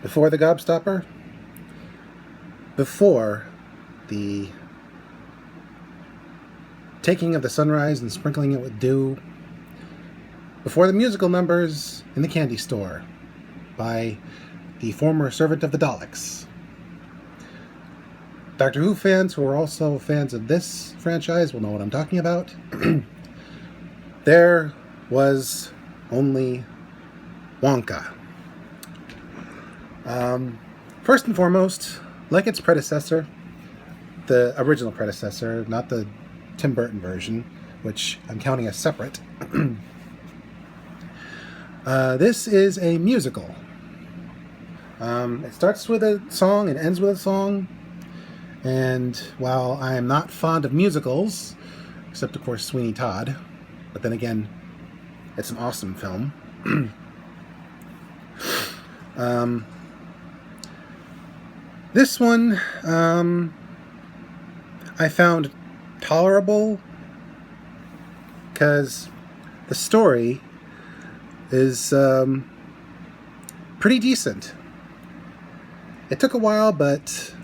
Before the gobstopper, before the taking of the sunrise and sprinkling it with dew, before the musical numbers in the candy store by the former servant of the Daleks. Doctor Who fans who are also fans of this franchise will know what I'm talking about. There was only Wonka. First and foremost, like its predecessor, the original predecessor, not the Tim Burton version, which I'm counting as separate, this is a musical. It starts with a song and ends with a song, and while I am not fond of musicals, except of course Sweeney Todd, but then again, it's an awesome film. This one, I found tolerable because the story is pretty decent. It took a while, but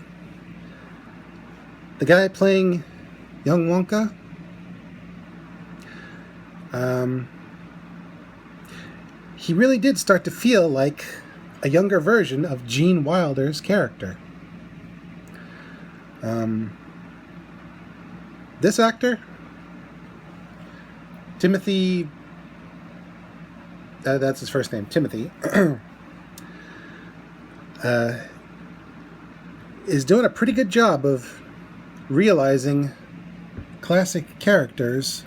the guy playing young Wonka, he really did start to feel like a younger version of Gene Wilder's character. This actor, Timothy, that's his first name, Timothy, is doing a pretty good job of realizing classic characters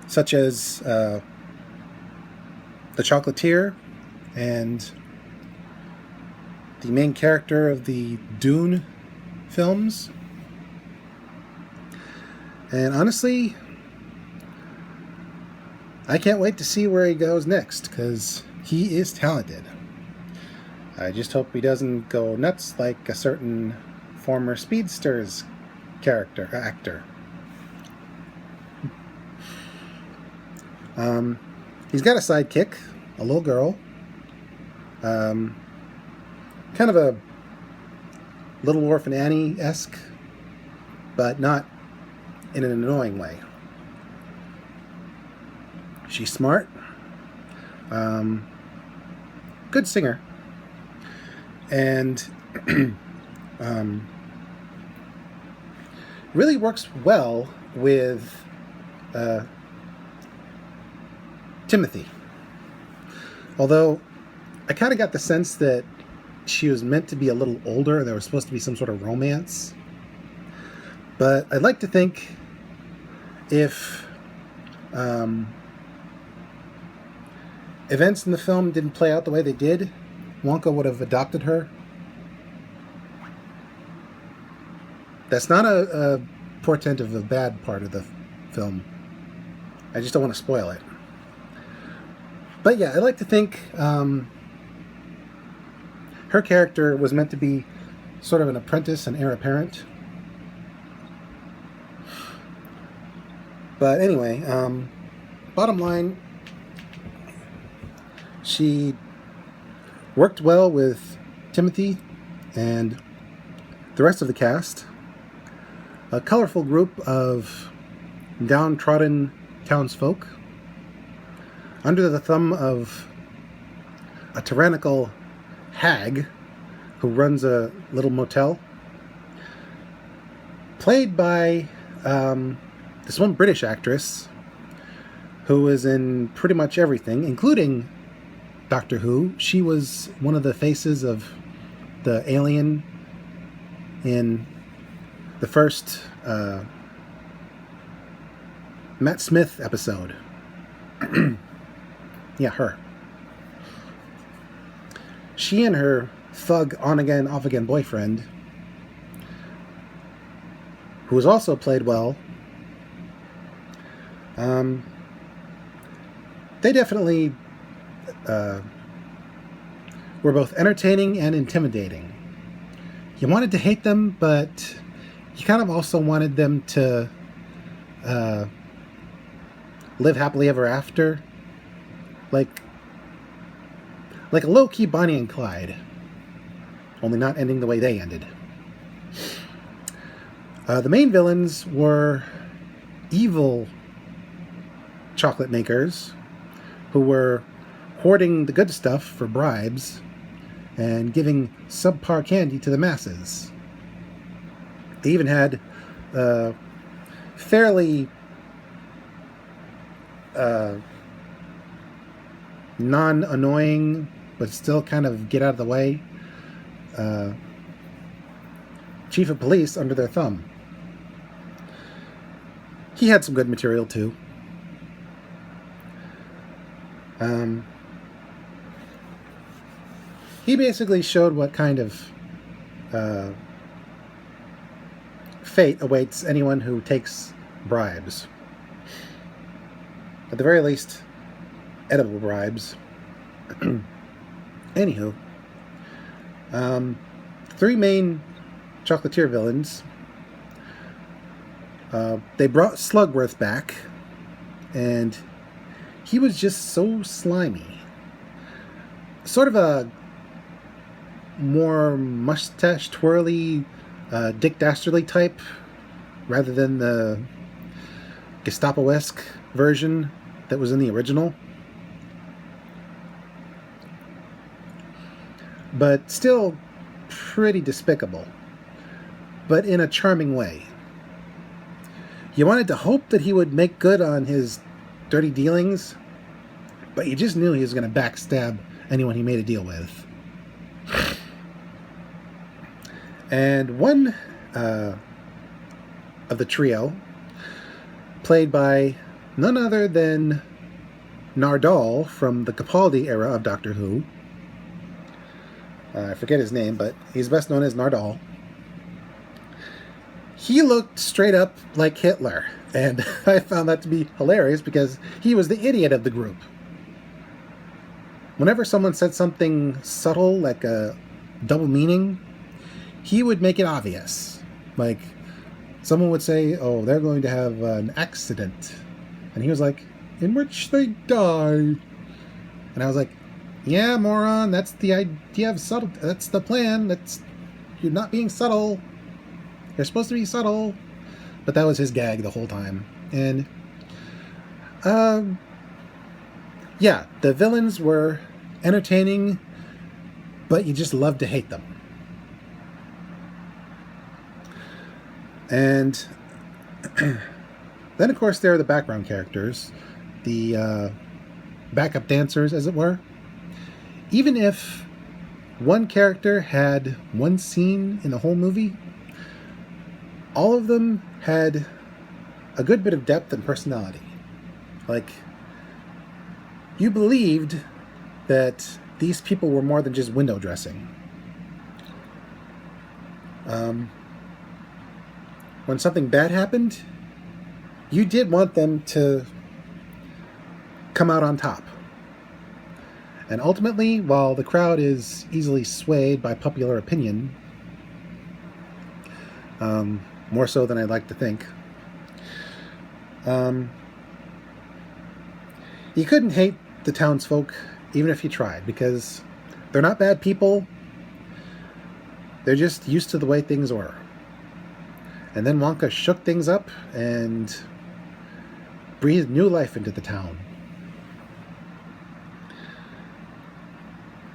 such as the Chocolatier and the main character of the Dune films. And honestly, I can't wait to see where he goes next, because he is talented. I just hope he doesn't go nuts like a certain former Speedsters actor. He's got a sidekick, a little girl. Kind of a Little Orphan Annie-esque, but not in an annoying way. She's smart, good singer, and really works well with Timothy. Although I kind of got the sense that she was meant to be a little older. There was supposed to be some sort of romance. But I'd like to think if events in the film didn't play out the way they did, Wonka would have adopted her. That's not a portent of a bad part of the film. I just don't want to spoil it. But yeah, I'd like to think her character was meant to be sort of an apprentice, an heir apparent. But anyway, bottom line, she worked well with Timothy and the rest of the cast. A colorful group of downtrodden townsfolk under the thumb of a tyrannical hag who runs a little motel, played by this one British actress who is in pretty much everything, including Doctor Who. She was one of the faces of the alien in the first Matt Smith episode. Yeah, her. She and her thug on-again, off-again boyfriend, who was also played well, they definitely were both entertaining and intimidating. You wanted to hate them, but you kind of also wanted them to live happily ever after. Like, Like a low-key Bonnie and Clyde, only not ending the way they ended. The main villains were evil chocolate makers who were hoarding the good stuff for bribes and giving subpar candy to the masses. They even had fairly non-annoying, but still kind of get out of the way, chief of police under their thumb. He had some good material too. He basically showed what kind of fate awaits anyone who takes bribes. At the very least, edible bribes. Anywho, three main chocolatier villains. They brought Slugworth back, and he was just so slimy. Sort of a more mustache twirly Dick Dastardly type, rather than the Gestapo-esque version that was in the original. But still pretty despicable, but in a charming way. You wanted to hope that he would make good on his dirty dealings, but you just knew he was going to backstab anyone he made a deal with. And one of the trio, played by none other than Nardole from the Capaldi era of Doctor Who. I forget his name, but he's best known as Nardole. He looked straight up like Hitler, and I found that to be hilarious because he was the idiot of the group. Whenever someone said something subtle, like a double meaning, he would make it obvious. Like, someone would say, oh, they're going to have an accident. And he was like, in which they die. And I was like, yeah, moron, that's the idea of subtle. That's the plan. You're not being subtle. You're supposed to be subtle. But that was his gag the whole time. And, yeah, the villains were entertaining, but you just loved to hate them. And then, of course, there are the background characters, the backup dancers, as it were. Even if one character had one scene in the whole movie, all of them had a good bit of depth and personality. Like, you believed that these people were more than just window dressing. When something bad happened, you did want them to come out on top. And ultimately, while the crowd is easily swayed by popular opinion, more so than I'd like to think, you couldn't hate the townsfolk even if you tried, because they're not bad people. They're just used to the way things were. And then Wonka shook things up and breathed new life into the town.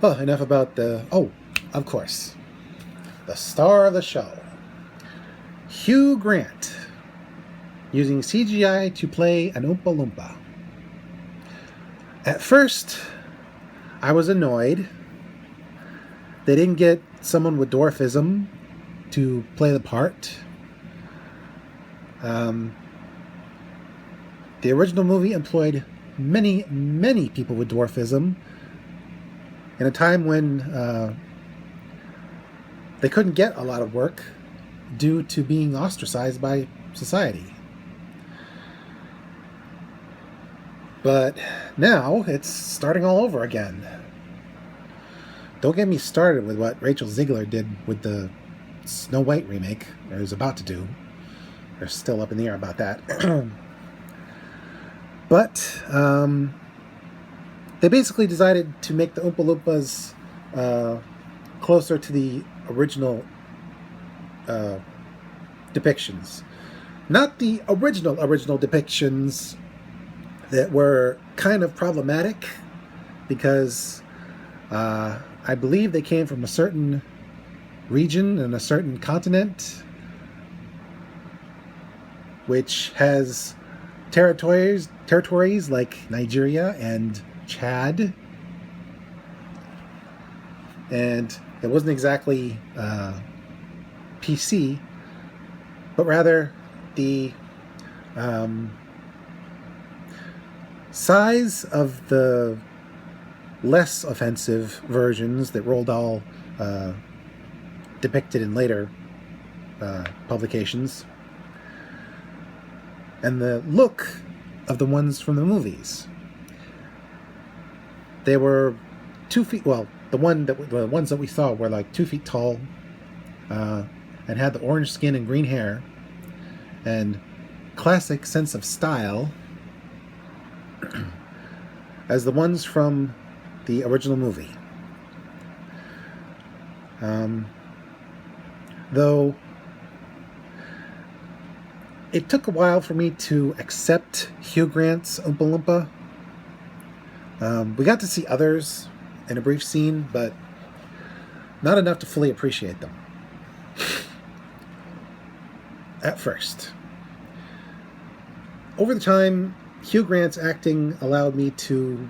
Well, enough about of course, the star of the show, Hugh Grant, using CGI to play an Oompa Loompa. At first, I was annoyed. They didn't get someone with dwarfism to play the part. The original movie employed many, many people with dwarfism in a time when they couldn't get a lot of work due to being ostracized by society. But now it's starting all over again. Don't get me started with what Rachel Ziegler did with the Snow White remake, or is about to do. They're still up in the air about that. But they basically decided to make the Oompa Loompas closer to the original depictions. Not the original depictions that were kind of problematic because I believe they came from a certain region and a certain continent which has territories like Nigeria and Chad, and it wasn't exactly PC, but rather the size of the less offensive versions that Roald Dahl depicted in later publications, and the look of the ones from the movies. They were 2 feet. Well, the ones that we saw were like 2 feet tall, and had the orange skin and green hair, and classic sense of style, as the ones from the original movie. Though it took a while for me to accept Hugh Grant's Oompa Loompa. We got to see others in a brief scene, but not enough to fully appreciate them at first. Over the time, Hugh Grant's acting allowed me to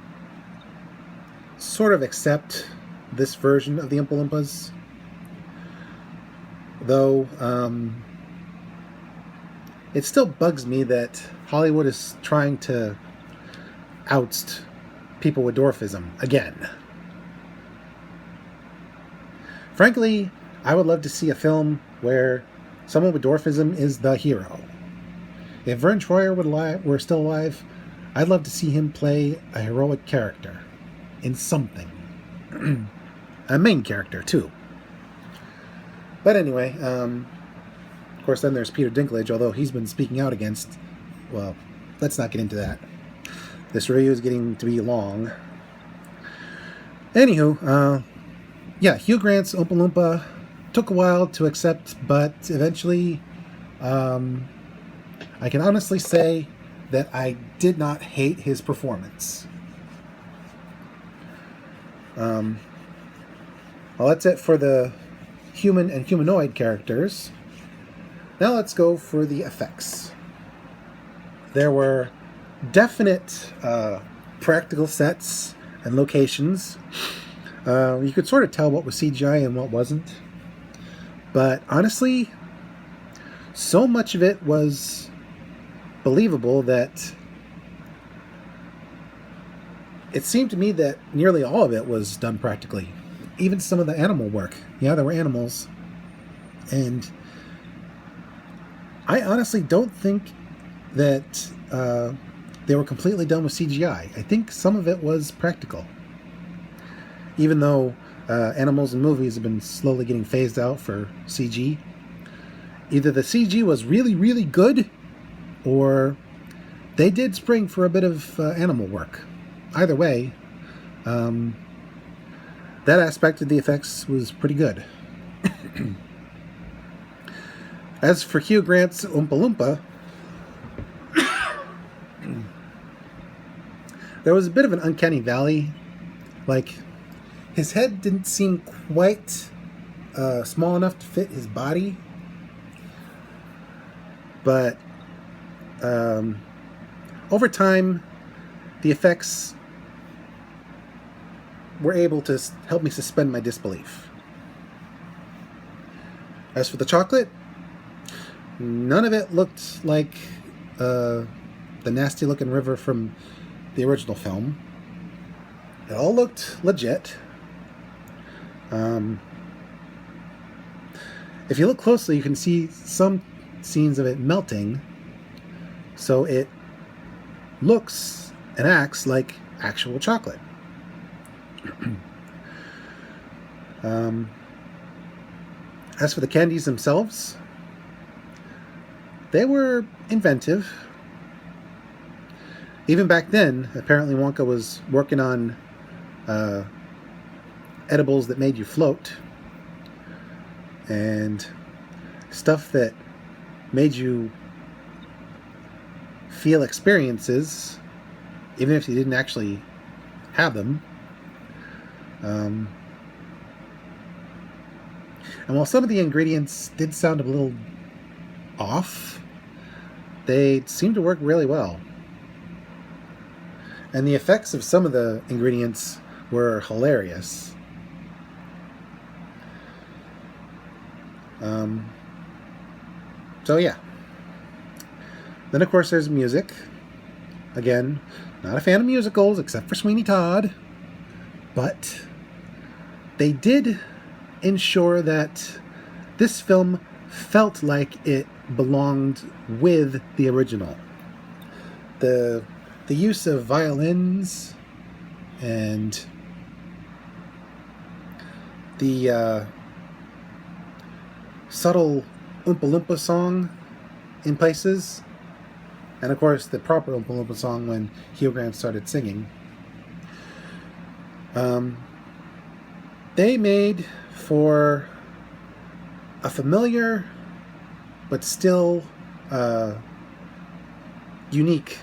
sort of accept this version of the Oompa Loompas, though it still bugs me that Hollywood is trying to oust people with dwarfism again. Frankly, I would love to see a film where someone with dwarfism is the hero. If Vern Troyer were still alive, I'd love to see him play a heroic character in something. A main character, too. But anyway, of course, then there's Peter Dinklage, although he's been speaking out against... Well, let's not get into that. This review is getting to be long. Anywho, yeah, Hugh Grant's Oompa Loompa took a while to accept, but eventually, I can honestly say that I did not hate his performance. Well, that's it for the human and humanoid characters. Now let's go for the effects. There were definite practical sets and locations. You could sort of tell what was CGI and what wasn't. But honestly, so much of it was believable that it seemed to me that nearly all of it was done practically. Even some of the animal work. Yeah, there were animals. And I honestly don't think that they were completely done with CGI. I think some of it was practical. Even though animals in movies have been slowly getting phased out for CG. Either the CG was really, really good, or they did spring for a bit of animal work. Either way, that aspect of the effects was pretty good. As for Hugh Grant's Oompa Loompa, there was a bit of an uncanny valley. Like, his head didn't seem quite small enough to fit his body. But over time, the effects were able to help me suspend my disbelief. As for the chocolate, none of it looked like the nasty-looking river from the original film. It all looked legit. If you look closely, you can see some scenes of it melting, so it looks and acts like actual chocolate. As for the candies themselves, they were inventive. Even back then, apparently Wonka was working on uh, edibles that made you float, and stuff that made you feel experiences, even if you didn't actually have them. And while some of the ingredients did sound a little off, they seemed to work really well. And the effects of some of the ingredients were hilarious. So yeah. Then of course there's music. Again, not a fan of musicals except for Sweeney Todd. But they did ensure that this film felt like it belonged with the original. The use of violins and the subtle Oompa Loompa song in places, and of course the proper Oompa Loompa song when Hugh Grant started singing. They made for a familiar but still unique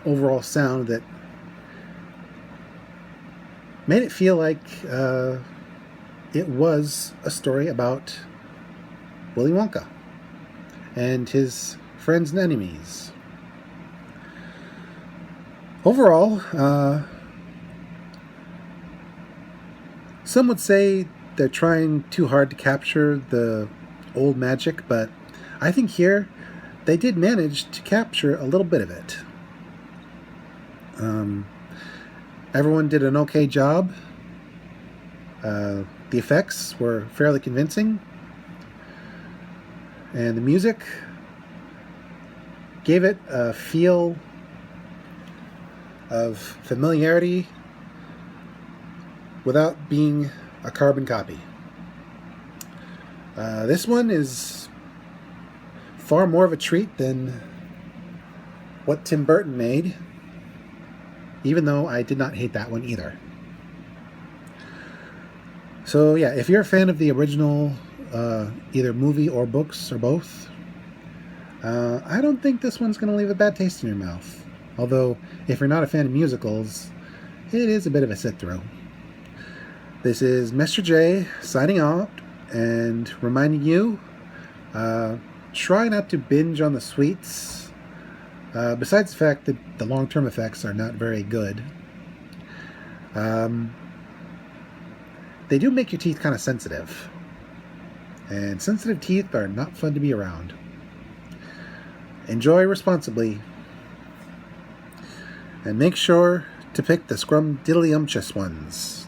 overall sound that made it feel like it was a story about Willy Wonka and his friends and enemies. Overall, some would say they're trying too hard to capture the old magic, but I think here they did manage to capture a little bit of it. Everyone did an okay job. The effects were fairly convincing, and the music gave it a feel of familiarity without being a carbon copy. This one is far more of a treat than what Tim Burton made, even though I did not hate that one either. So yeah, if you're a fan of the original, either movie or books or both, I don't think this one's going to leave a bad taste in your mouth. Although, if you're not a fan of musicals, it is a bit of a sit-through. This is Mr. J signing out and reminding you, try not to binge on the sweets. Besides the fact that the long-term effects are not very good. They do make your teeth kind of sensitive. And sensitive teeth are not fun to be around. Enjoy responsibly. And make sure to pick the scrumdiddlyumptious ones.